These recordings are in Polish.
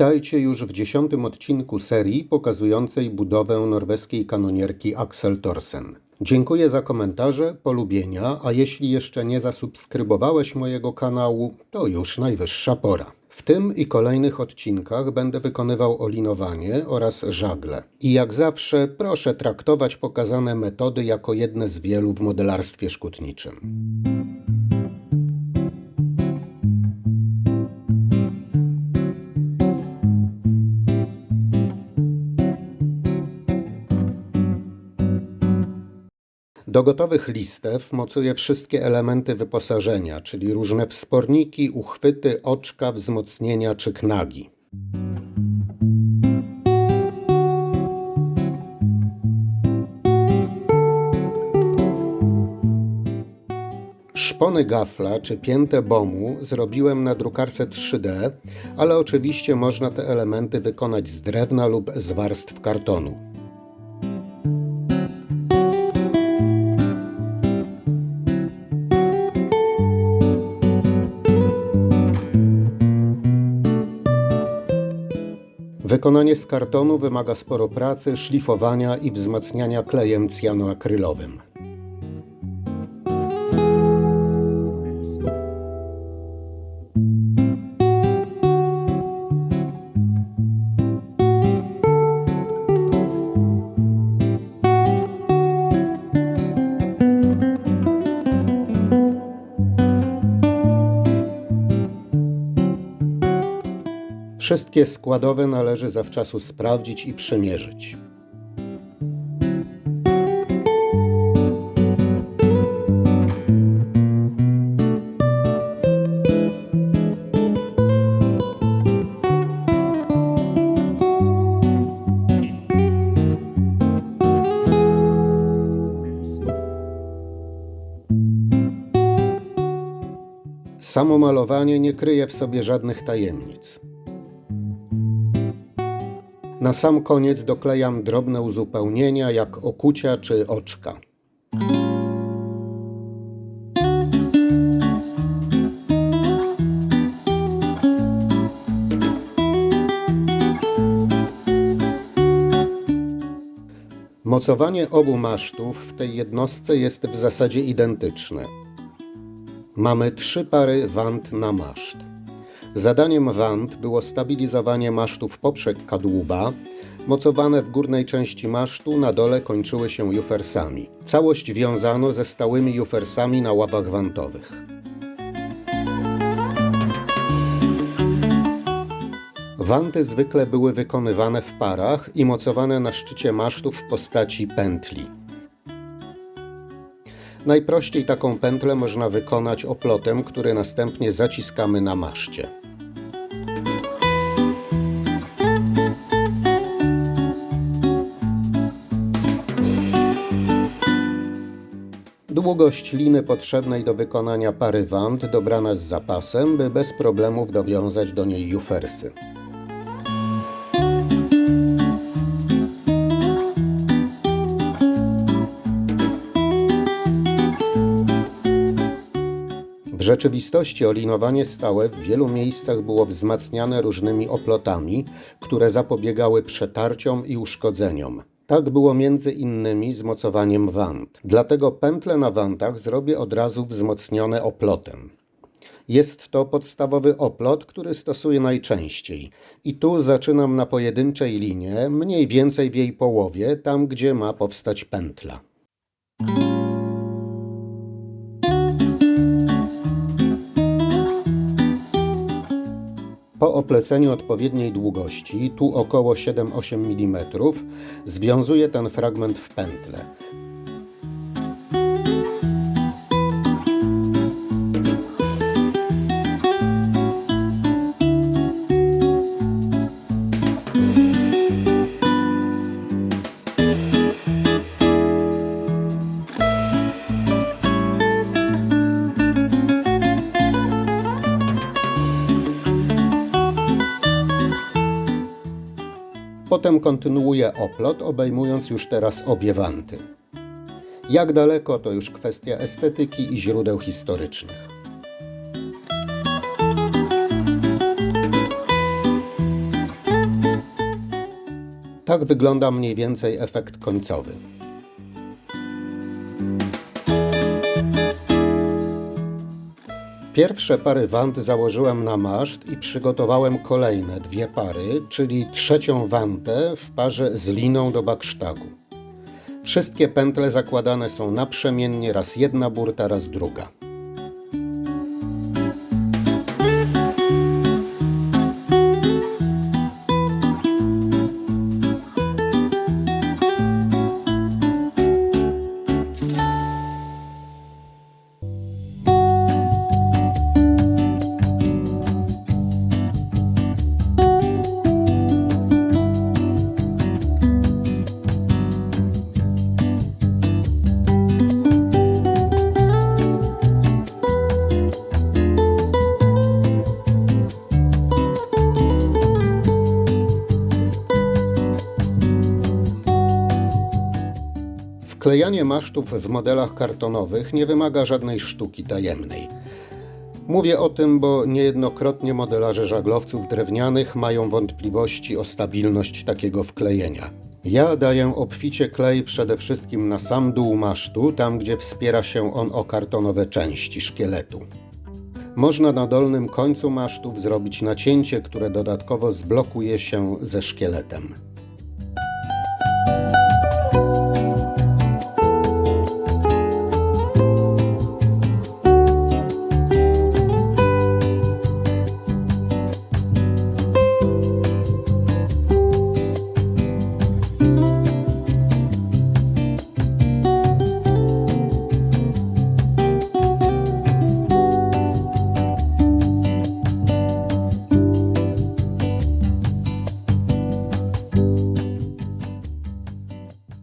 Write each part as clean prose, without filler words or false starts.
Witajcie już w 10. odcinku serii pokazującej budowę norweskiej kanonierki Axel Thorsen. Dziękuję za komentarze, polubienia, a jeśli jeszcze nie zasubskrybowałeś mojego kanału, to już najwyższa pora. W tym i kolejnych odcinkach będę wykonywał olinowanie oraz żagle. I jak zawsze proszę traktować pokazane metody jako jedne z wielu w modelarstwie szkutniczym. Do gotowych listew mocuję wszystkie elementy wyposażenia, czyli różne wsporniki, uchwyty, oczka, wzmocnienia czy knagi. Szpony gafla czy piętę bomu zrobiłem na drukarce 3D, ale oczywiście można te elementy wykonać z drewna lub z warstw kartonu. Wykonanie z kartonu wymaga sporo pracy, szlifowania i wzmacniania klejem cyjanoakrylowym. Wszystkie składowe należy zawczasu sprawdzić i przymierzyć. Samo malowanie nie kryje w sobie żadnych tajemnic. Na sam koniec doklejam drobne uzupełnienia jak okucia czy oczka. Mocowanie obu masztów w tej jednostce jest w zasadzie identyczne. Mamy 3 pary want na maszt. Zadaniem want było stabilizowanie masztu w poprzek kadłuba. Mocowane w górnej części masztu na dole kończyły się jufersami. Całość wiązano ze stałymi jufersami na łapach wantowych. Wanty zwykle były wykonywane w parach i mocowane na szczycie masztu w postaci pętli. Najprościej taką pętlę można wykonać oplotem, który następnie zaciskamy na maszcie. Długość liny potrzebnej do wykonania pary want dobrana z zapasem, by bez problemów dowiązać do niej jufersy. W rzeczywistości olinowanie stałe w wielu miejscach było wzmacniane różnymi oplotami, które zapobiegały przetarciom i uszkodzeniom. Tak było między innymi z mocowaniem want. Dlatego pętle na wantach zrobię od razu wzmocnione oplotem. Jest to podstawowy oplot, który stosuję najczęściej. I tu zaczynam na pojedynczej linie, mniej więcej w jej połowie, tam gdzie ma powstać pętla. Po opleceniu odpowiedniej długości, tu około 7-8 mm, związuję ten fragment w pętlę. Potem kontynuuję oplot, obejmując już teraz obie wanty. Jak daleko, to już kwestia estetyki i źródeł historycznych. Tak wygląda mniej więcej efekt końcowy. Pierwsze pary want założyłem na maszt i przygotowałem kolejne 2 pary, czyli trzecią wantę w parze z liną do baksztagu. Wszystkie pętle zakładane są naprzemiennie, raz jedna burta, raz druga. Wklejanie masztów w modelach kartonowych nie wymaga żadnej sztuki tajemnej. Mówię o tym, bo niejednokrotnie modelarze żaglowców drewnianych mają wątpliwości o stabilność takiego wklejenia. Ja daję obficie klej przede wszystkim na sam dół masztu, tam gdzie wspiera się on o kartonowe części szkieletu. Można na dolnym końcu masztów zrobić nacięcie, które dodatkowo zblokuje się ze szkieletem.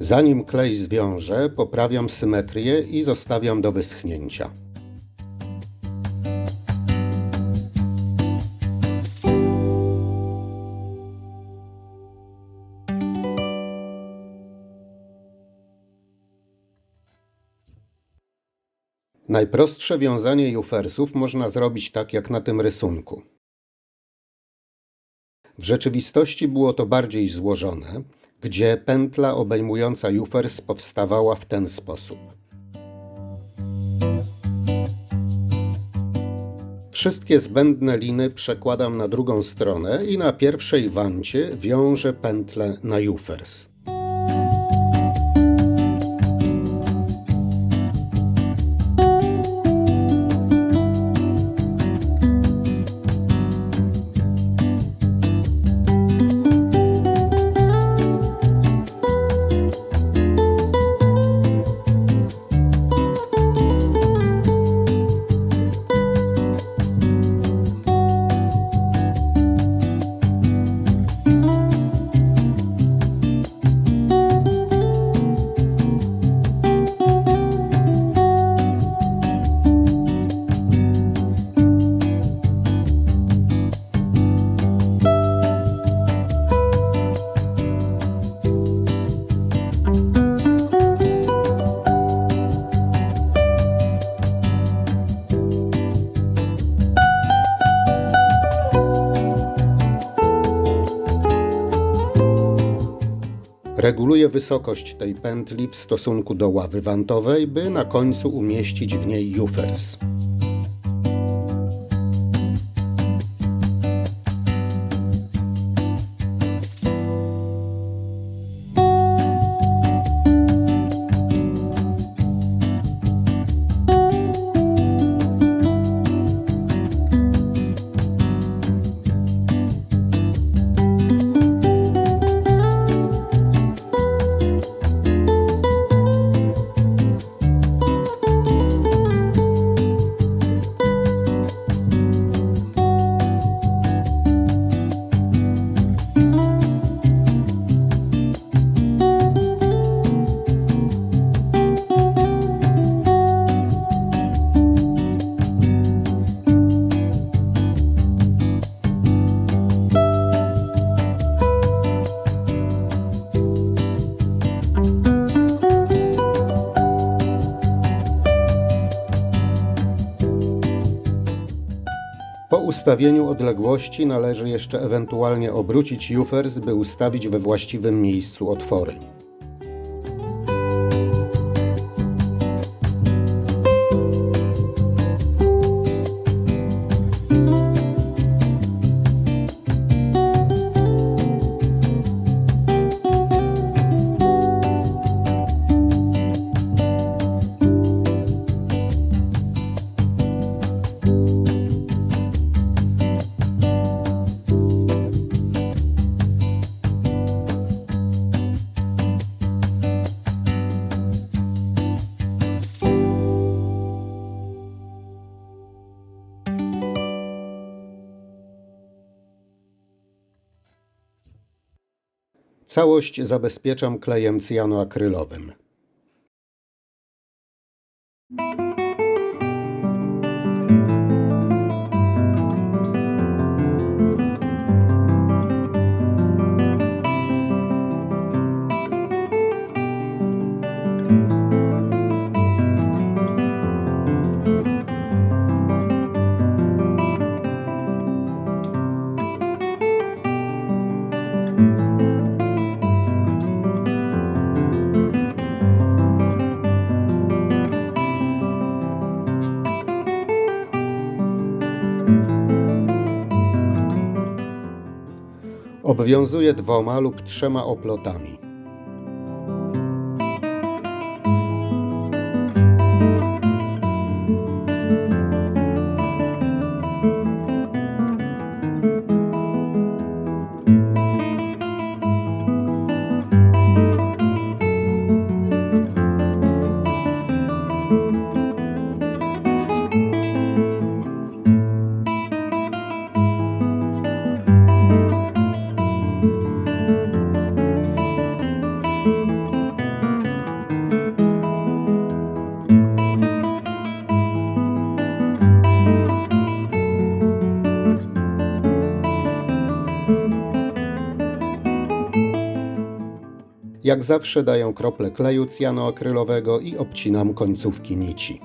Zanim klej zwiążę, poprawiam symetrię i zostawiam do wyschnięcia. Najprostsze wiązanie jufersów można zrobić tak jak na tym rysunku. W rzeczywistości było to bardziej złożone, gdzie pętla obejmująca jufers powstawała w ten sposób. Wszystkie zbędne liny przekładam na drugą stronę i na pierwszej wancie wiążę pętlę na jufers. Reguluję wysokość tej pętli w stosunku do ławy wantowej, by na końcu umieścić w niej jufers. ustawieniu odległości należy jeszcze ewentualnie obrócić jufers, by ustawić we właściwym miejscu otwory. Całość zabezpieczam klejem cyjanoakrylowym. Obwiązuję 2 lub 3 oplotami. Jak zawsze daję krople kleju cyjanoakrylowego i obcinam końcówki nici.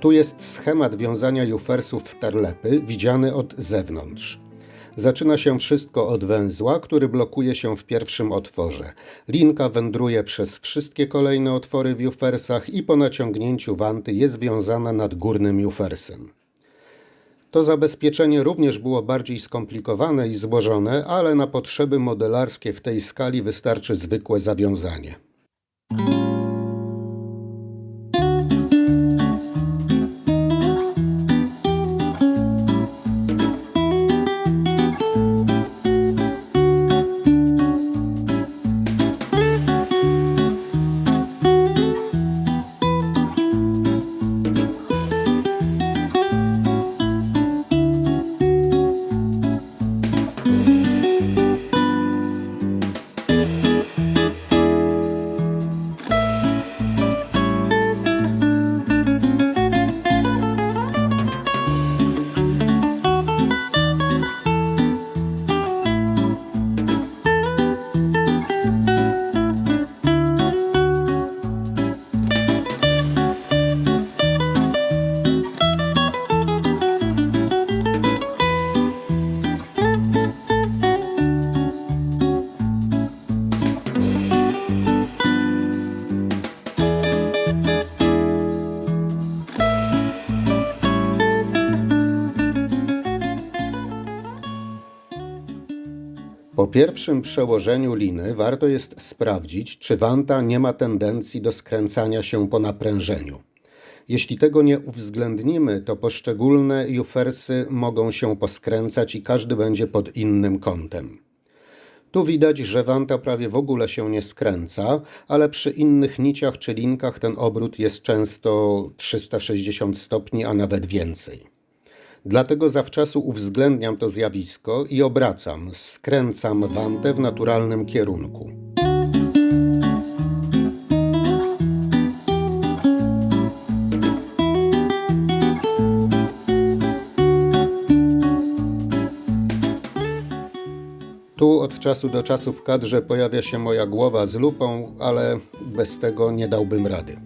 Tu jest schemat wiązania jufersów w terlepy, widziany od zewnątrz. Zaczyna się wszystko od węzła, który blokuje się w pierwszym otworze. Linka wędruje przez wszystkie kolejne otwory w jufersach i po naciągnięciu wanty jest wiązana nad górnym jufersem. To zabezpieczenie również było bardziej skomplikowane i złożone, ale na potrzeby modelarskie w tej skali wystarczy zwykłe zawiązanie. Po pierwszym przełożeniu liny warto jest sprawdzić, czy wanta nie ma tendencji do skręcania się po naprężeniu. Jeśli tego nie uwzględnimy, to poszczególne jufersy mogą się poskręcać i każdy będzie pod innym kątem. Tu widać, że wanta prawie w ogóle się nie skręca, ale przy innych niciach czy linkach ten obrót jest często 360 stopni, a nawet więcej. Dlatego zawczasu uwzględniam to zjawisko i obracam, skręcam wantę w naturalnym kierunku. Tu od czasu do czasu w kadrze pojawia się moja głowa z lupą, ale bez tego nie dałbym rady.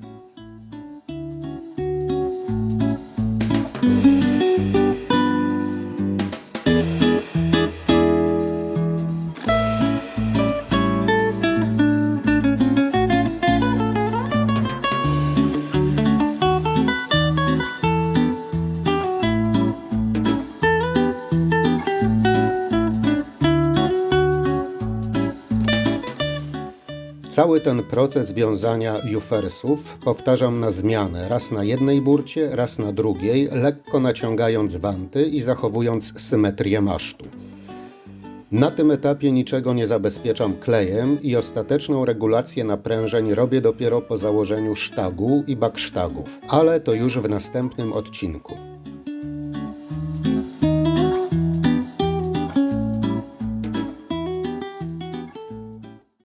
Cały ten proces wiązania jufersów powtarzam na zmianę, raz na jednej burcie, raz na drugiej, lekko naciągając wanty i zachowując symetrię masztu. Na tym etapie niczego nie zabezpieczam klejem i ostateczną regulację naprężeń robię dopiero po założeniu sztagu i baksztagów, ale to już w następnym odcinku.